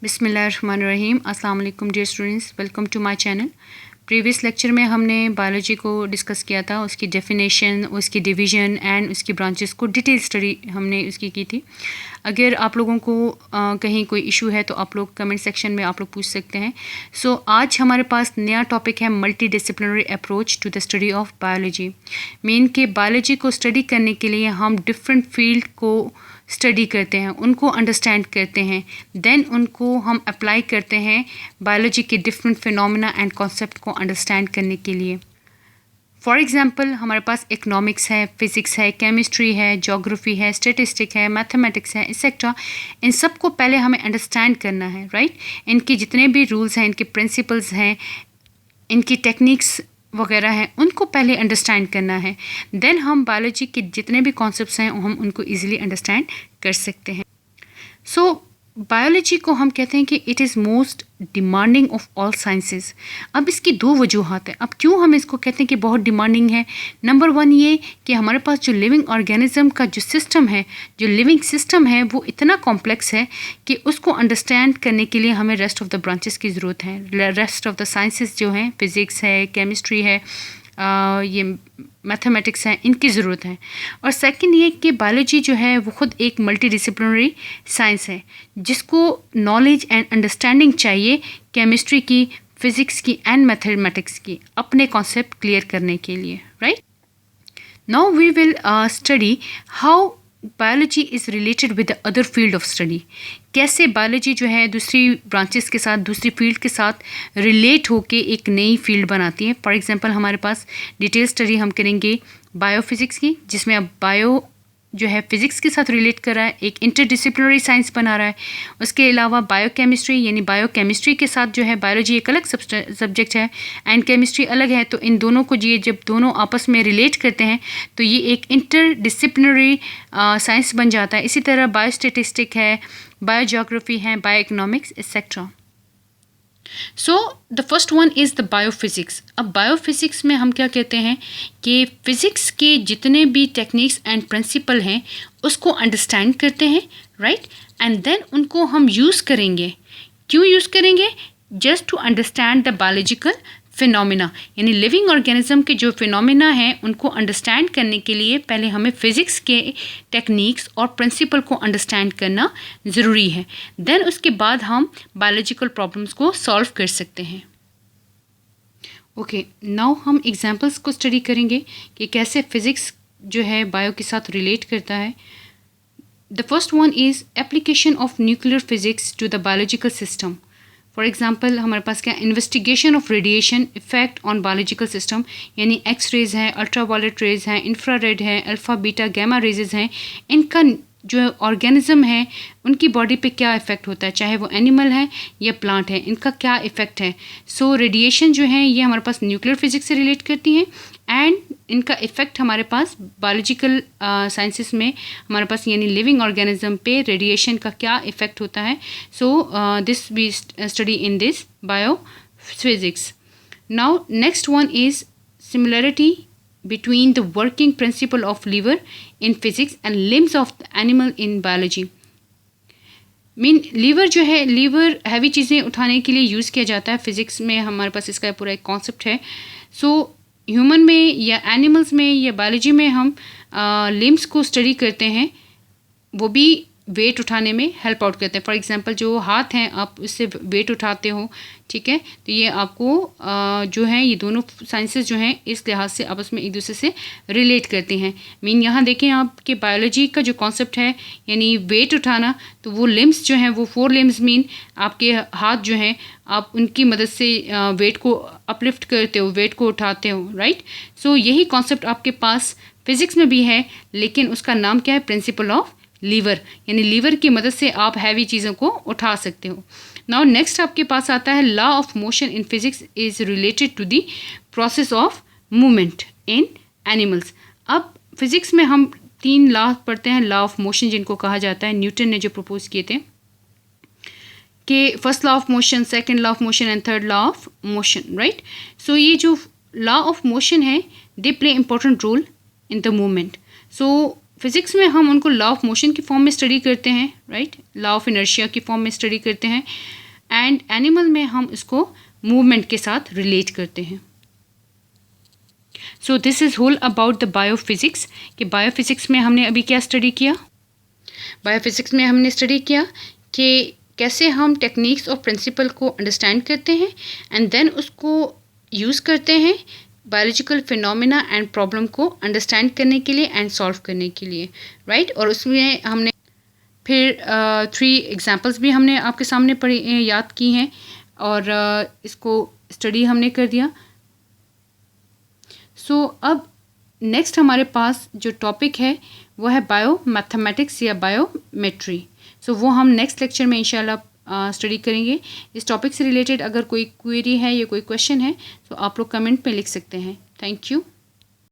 बिस्मिल्लाहिर्रहमानिर्रहीम। अस्सलाम वालेकुम dear students, welcome to my channel. Previous lecture में हमने बायोलॉजी को डिस्कस किया था, उसकी डेफिनेशन, उसकी डिवीज़न एंड उसकी ब्रांचेस को डिटेल स्टडी हमने उसकी की थी। अगर आप लोगों को कहीं कोई इशू है तो आप लोग कमेंट सेक्शन में आप लोग पूछ सकते हैं। सो आज हमारे पास नया टॉपिक है multi disciplinary approach to the study of biology. Mean के बायोलॉजी को स्टडी करने के लिए हम डिफरेंट फील्ड को स्टडी करते हैं, उनको अंडरस्टैंड करते हैं, देन उनको हम अप्लाई करते हैं बायोलॉजी के डिफरेंट फिनोमेना एंड कॉन्सेप्ट को अंडरस्टैंड करने के लिए। फॉर एग्ज़ाम्पल हमारे पास इकनॉमिक्स है, फिज़िक्स है, केमिस्ट्री है, जोग्राफ़ी है, स्टैटिस्टिक है, मैथमेटिक्स है, एक्सेट्रा। इन सब को पहले हमें अंडरस्टैंड करना है, राइट। इनके जितने भी रूल्स हैं, इनके प्रिंसिपल्स हैं, इनकी टेक्निक्स वगैरह हैं, उनको पहले अंडरस्टैंड करना है। देन हम बायोलॉजी के जितने भी कॉन्सेप्ट्स हैं हम उनको ईजिली अंडरस्टैंड कर सकते हैं। सो बायोलॉजी को हम कहते हैं कि it is most demanding of all sciences. अब इसकी दो वजूहत हैं। अब क्यों हम इसको कहते हैं कि बहुत डिमांडिंग है? नंबर वन ये कि हमारे पास जो लिविंग ऑर्गेनिज्म का जो सिस्टम है, जो लिविंग सिस्टम है, वो इतना कॉम्प्लेक्स है कि उसको अंडरस्टैंड करने के लिए हमें रेस्ट ऑफ द ब्रांचेस की ज़रूरत है। रेस्ट ऑफ द साइंसेस जो हैं, फिज़िक्स है, केमिस्ट्री है, ये मैथमेटिक्स हैं, इनकी ज़रूरत है। और सेकंड ये कि बायोलॉजी जो है वो ख़ुद एक मल्टी डिसिप्लिनरी साइंस है जिसको नॉलेज एंड अंडरस्टैंडिंग चाहिए केमिस्ट्री की, फ़िज़िक्स की एंड मैथमेटिक्स की, अपने कॉन्सेप्ट क्लियर करने के लिए, right. Now we will study how biology is related with the other field of study. कैसे बायोलॉजी जो है दूसरी ब्रांचेस के साथ, दूसरी फील्ड के साथ रिलेट होके एक नई फील्ड बनाती है। फॉर एग्जांपल हमारे पास डिटेल स्टडी हम करेंगे बायोफिज़िक्स की, जिसमें अब बायो जो है फिज़िक्स के साथ रिलेट कर रहा है, एक इंटरडिसिप्लिनरी साइंस बना रहा है। उसके अलावा बायोकेमिस्ट्री, यानी बायोकेमिस्ट्री के साथ जो है बायोलॉजी एक अलग सब्जेक्ट है एंड केमिस्ट्री अलग है। तो इन दोनों को ये जब दोनों आपस में रिलेट करते हैं तो ये एक इंटरडिसिप्लिनरी साइंस बन जाता है। इसी तरह बायोस्टैटिस्टिक है, बायोजोग्राफी है, bio economics etcetera. So the first one is the biophysics. अब बायोफिज़िक्स में हम क्या कहते हैं कि फ़िज़िक्स के जितने भी टेक्निक्स एंड प्रिंसिपल हैं उसको अंडरस्टैंड करते हैं, राइट, एंड देन उनको हम यूज़ करेंगे। क्यों यूज़ करेंगे? Just to understand the biological phenomena, यानी लिविंग ऑर्गेनिज्म के जो फिनोमिना हैं उनको अंडरस्टैंड करने के लिए पहले हमें फ़िज़िक्स के टेक्निक्स और प्रिंसिपल को अंडरस्टैंड करना ज़रूरी है। देन उसके बाद हम बायोलॉजिकल प्रॉब्लम्स को सॉल्व कर सकते हैं। ओके, नाउ हम एग्जांपल्स को स्टडी करेंगे कि कैसे फ़िज़िक्स जो है बायो के साथ रिलेट करता है। The first one is application of nuclear physics to the biological system. For example हमारे पास क्या, investigation of radiation effect on biological system, यानी एक्स रेज हैं, अल्ट्रावायलेट रेज हैं, इंफ्रारेड है, अल्फ़ा बीटा गैमा रेजेस हैं, इनका जो ऑर्गेनिज्म है उनकी बॉडी पे क्या इफ़ेक्ट होता है, चाहे वो एनिमल है या प्लांट है, इनका क्या इफ़ेक्ट है। सो रेडिएशन जो है ये हमारे पास न्यूक्लियर फिज़िक्स से रिलेट करती हैं एंड इनका इफ़ेक्ट हमारे पास बायोलॉजिकल साइंसेस में हमारे पास यानी लिविंग ऑर्गेनिज्म पे रेडिएशन का क्या इफ़ेक्ट होता है। So this we study in this biophysics. Now next one is similarity between the working principle of liver in physics and limbs of the animal in biology। Mean lever जो है, liver heavy चीज़ें उठाने के लिए use किया जाता है physics में, हमारे पास इसका पूरा एक कॉन्सेप्ट है। सो ह्यूमन में या एनिमल्स में या बायोलॉजी में हम लिम्स को स्टडी करते हैं, वो भी वेट उठाने में हेल्प आउट करते हैं। फॉर एग्जांपल जो हाथ हैं आप उससे वेट उठाते हो, ठीक है, तो ये आपको जो है ये दोनों साइंसेस जो हैं इस लिहाज से आपस में एक दूसरे से रिलेट करती हैं। मीन यहाँ देखें आपके बायोलॉजी का जो कॉन्सेप्ट है यानी वेट उठाना, तो वो लिम्स जो हैं वो 4 लिम्स मीन आपके हाथ जो हैं आप उनकी मदद से वेट को अपलिफ्ट करते हो, वेट को उठाते हो, राइट। सो यही कॉन्सेप्ट आपके पास फिज़िक्स में भी है, लेकिन उसका नाम क्या है? प्रिंसिपल ऑफ लीवर, यानी लीवर की मदद से आप हैवी चीज़ों को उठा सकते हो। नाउ नेक्स्ट आपके पास आता है law of motion in physics is related to the process of movement in animals. अब फिज़िक्स में हम 3 लॉ पढ़ते हैं, लॉ ऑफ मोशन जिनको कहा जाता है, न्यूटन ने जो प्रपोज किए थे कि first law of motion, second law of motion and third law of motion, right. So ये जो लॉ ऑफ मोशन है they play important role in the movement. So physics में हम उनको लॉ ऑफ मोशन की फॉर्म में study करते हैं, राइट, लॉ ऑफ इनर्शिया की फॉर्म में स्टडी करते हैं, एंड एनिमल में हम इसको मूवमेंट के साथ रिलेट करते हैं। So this is whole about the biophysics कि बायोफिज़िक्स में हमने अभी क्या स्टडी किया। बायोफिज़िक्स में हमने स्टडी किया कि कैसे हम टेक्निक्स और प्रिंसिपल को अंडरस्टैंड करते हैं एंड देन उसको यूज़ करते हैं बायोलॉजिकल फिनोमेना एंड प्रॉब्लम को अंडरस्टैंड करने के लिए एंड सॉल्व करने के लिए, राइट। और उसमें हमने फिर 3 एग्जांपल्स भी हमने आपके सामने याद की हैं और इसको स्टडी हमने कर दिया। सो अब नेक्स्ट हमारे पास जो टॉपिक है वो है बायो मैथमेटिक्स या बायोमेट्री। सो वो हम नेक्स्ट लेक्चर में इंशाल्लाह स्टडी करेंगे। इस टॉपिक से रिलेटेड अगर कोई क्वेरी है या कोई क्वेश्चन है तो आप लोग कमेंट में लिख सकते हैं। Thank you.